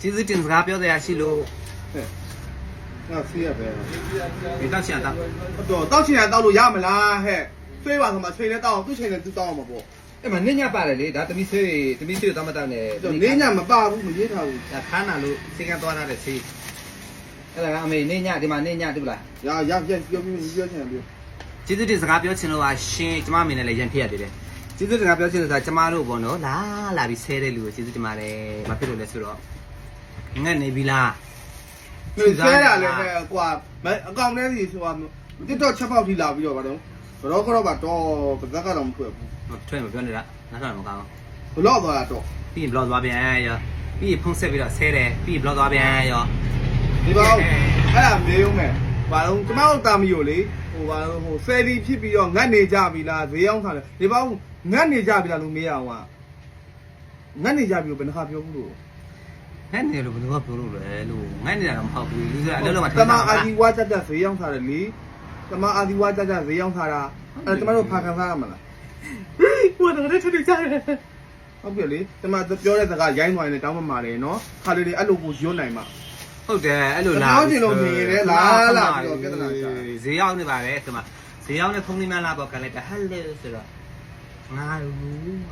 ကျေးဇူးတင်စကားပြောတဲ့အရှိလို့ ငါဆေးရပဲ ဒီတောက်ချင်တာ တော့တောက်ချင်ရတောက်လို့ရမလားဟဲ့ဆွေးပါဆိုမှချိန်နဲ့တောက်အောင်သူ့ချိန်နဲ့သူတောက်အောင်မပေါ့ အဲ့မှာနင်းညပါတယ်လေဒါသမီးဆွေတောင်းမတောင်းနဲ့ နေညမပါဘူးမရေးထားဘူး ဒါခါနာလို့စိတ်ကသွားတဲ့ဆေးအဲ့ဒါကအမေနင်းညဒီမှာနင်းညတူလား ရပြန်ပြောချင်ပြော ကျေးဇူးတင်စကားပြောချင်လို့ကရှင်ကျမအမေနဲ့လည်းရန်ဖြစ်ရသေးတယ်ကျေးဇူးတင်စကားပြောချင်လို့ဆိုတာကျမတို့ပေါ့နော်လာပြီးဆဲတဲ့လူကိုကျေးဇူးတင်ပါတယ်မဖြစ်လို့လဲဆိုတော့ငတ်နေပြီလား ဆဲရလဲဟဲ့ကွာအကောင်ထဲစီဆိုတာတစ်တော့ချက်ပေါက်ထိလာပြီးတော့ဗါတော့ကတော့ပါတော့ပါဇက်ကတော့မထွက်ဘူး ထွဲ့မပြောနေတာနားထောင်မကောင်း ဘလော့သွားတာတော့ ပြီးရင် blog သွားပြန်ရောပြီးရင်ဖုန်းဆက်ပြီးတော့ဆဲတယ်ပြီးရင် blog သွားပြန်ရော ဒီပေါင်းအဲ့ဒါမေးဦးမယ်ဘာလို့ကျမတို့တာမီကိုလေဘာလို့ဆယ်လီဖြစ်ပြီးတော့ငတ်နေကြပြီလားဈေးရောက်ထားတယ်ဒီပေါင်းငတ်နေကြပြီလားလို့မေးရအောင်ကငတ်နေကြပြီဘယ်နှခါပြောဘူးလို့ ငတ်နေလို့ဘယ်လိုပြောလို့လဲလို့ငတ်နေတာတော့မဟုတ်ဘူးလူစရာအလုပ်လုပ်မှ တမအာဒီဝါတက်ဈေးရောက်ထားတယ်လေတမအာဒီဝါတက်ဈေးရောက်ထားတာအဲ့ကျမတို့ဖာခံစားရမလား ဟိုတော့ထထကြတယ် ဟုတ်ပြီလေတမပြောတဲ့စကားရိုင်းသွားရင်တောင်းမမာတယ်နော်ခါလေးလေးအဲ့လိုကိုရွတ်နိုင်မှာ ဟုတ်တယ်အဲ့လိုလား ဟောင်းချင်လို့မြင်ရတယ်လားပြီးတော့ပြဿနာရှာ ဈေးရောက်နေပါတယ်ဒီမှာဈေးရောက်နေဖုန်းလေးများလာပေါ့ကန်လိုက်တာဟယ်လိုဆိုတော့ငါรู้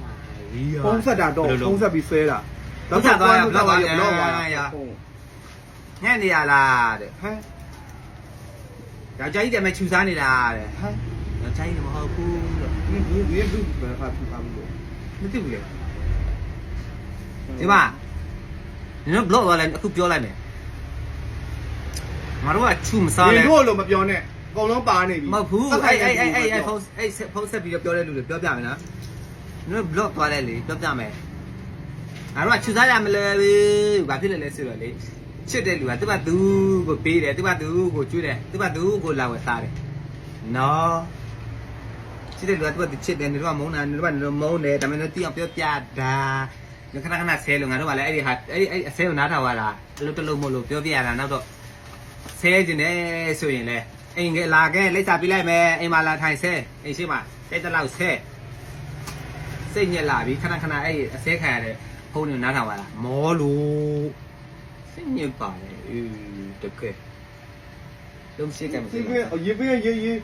မှာရီးရော ဖုံးဆက်တာတော့ဖုံးဆက်ပြီးဆဲတာ တော့ဆက်သွားရဘလောက်သွားရ တော့ပါရ ငှက်နေရလားတဲ့ ဟမ် ယောက်ျားကြီးတည်းမဲ့ခြူစားနေတာတဲ့ ဟမ် ယောက်ျားကြီးလည်းမဟုတ်ဘူးလို့ ဒီဘူးဘယ်ခါဖြစ်တာဘူးလို့ မသိဘူးလေဒီမှာနင်တို့ blog သွားလိုက်အခုပြောလိုက်မယ်ငါတို့ကခြူမစား ဒီ လဲ တို့လို့မပြောနဲ့အကုန်လုံးပါနေပြီ မဟုတ်ဘူးအဲ့ဖုန်းဆက်ပြီးတော့ပြောတဲ့လူတွေပြောပြမယ်နော်နင်တို့ blog သွားလိုက်လေပြောပြမယ်ငါတို့ကခြူစားရမလဲဘာဖြစ်လဲလဲဆိုတော့လေချစ်တဲ့လူကသူ့ဘာသူကိုပေးတယ်သူ့ဘာသူကိုကျွေးတယ်သူ့ဘာသူကိုလာဝယ်စားတယ်နော်ချစ်တဲ့လူကသူ့ဘာသူချစ်တယ်နင်တို့ကမုန်းတာနင်တို့ကမုန်းတယ်ဒါပေမဲ့တိအောင်ပြောပြတာခဏခဏဆဲလို့ငါတို့ကလည်းအဲ့ဒီဟာအဲ့အဆဲကိုနားထောင်ရတာတလုံးတလုံးမလို့ပြောပြရတာနောက်တော့ဆဲခြင်းနဲ့ဆိုရင်လေအိမ်ကလာခဲ့လက်စာပြလိုက်မယ်အိမ်မှာလာထိုင်ဆဲအိမ်ရှိမှာတဲ့တလောက်ဆဲစိတ်ညက်လာပြီခဏခဏအဲ့အဆဲခံရတဲ့ဖုန်းကိုနားထောင်ရတာမောလို့စိတ်ညစ်ပါလေတကယ်လုံးရှိကဲမ ဒီ သိ ကရေပေးရေရေ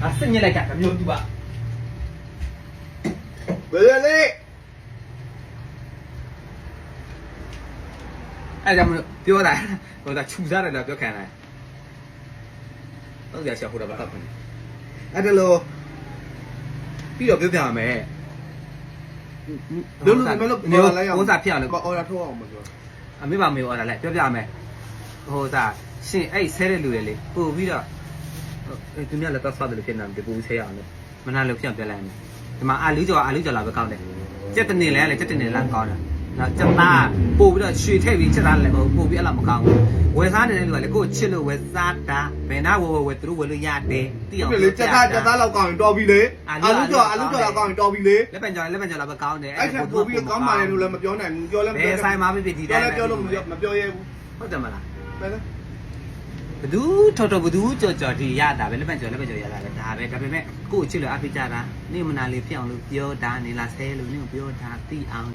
အစိတ်ညစ်လိုက်တာမျိုးသူက ဘယ်လေ အဲ့ဒါမျိုးပြောတာဟိုဒါခြူစားတယ်တော့ပြောခံတယ်တော့ကြာရှာဟိုတာဘာတော့ဖြစ်အဲ့ဒါလို့ပြီးတော့ပြောပြမယ် တို့မလို့ပြောလိုက်အောင် ဘုစားဖြစ်အောင်လို့ အော်ရထုတ်အောင်မပြော အမေပါမေအော်တာလဲပြောပြမယ်ဟိုစားရှင်အဲ့ဆဲတဲ့လူတွေလေပို့ပြီးတော့သူများလည်းတော့စားတယ်လို့ဖြစ်နေတယ်ပူဆဲရအောင်လို့မနာလို့ဖြစ်ပြလိုက်မယ်ဒီမှာအာလူကျော်လာပဲကောင်းတယ်ကြက်တနေလဲကြက်တနေလားကောင်းတယ်နော်ကြက်သားပို့ပြီးတော့ရွှေထည့်ပြီးချက်သားလည်းပို့ပြီးအဲ့လိုမကောင်းဘူးဝယ်စားနေတဲ့လူကလေကိုချစ်လို့ဝယ်စားတာဘယ်နာဝယ်သူတို့ဝယ်လို့ရတယ်တိအောင် လေတက်သားလောက်ကောင်းရင်တော်ပြီလေအာလူကျော်လောက်ကောင်းရင်တော်ပြီလေ လက်ပံကြော်လာပဲကောင်းတယ် အဲ့ထက်ပို့ပြီးကောင်းပါလေလို့လည်းမပြောနိုင်ဘူးပြောလည်း ဘယ်ဆိုင်မှာဖြစ်ဒီတိုင်း ပြောလို့မပြောရဲဘူး ဟုတ်တယ်မလား ဘယ်လဲ ဘသူထော်ဘသူကြော်ဒီရတာပဲလက်ပံကြော်ရတာပဲဒါပဲဒါပေမဲ့ကို့ချစ်လို့အဖိကြတာနေမနာလေးဖြစ်အောင်လို့ပြောတာနေလားဆဲလို့နေကိုပြောတာသိအောင်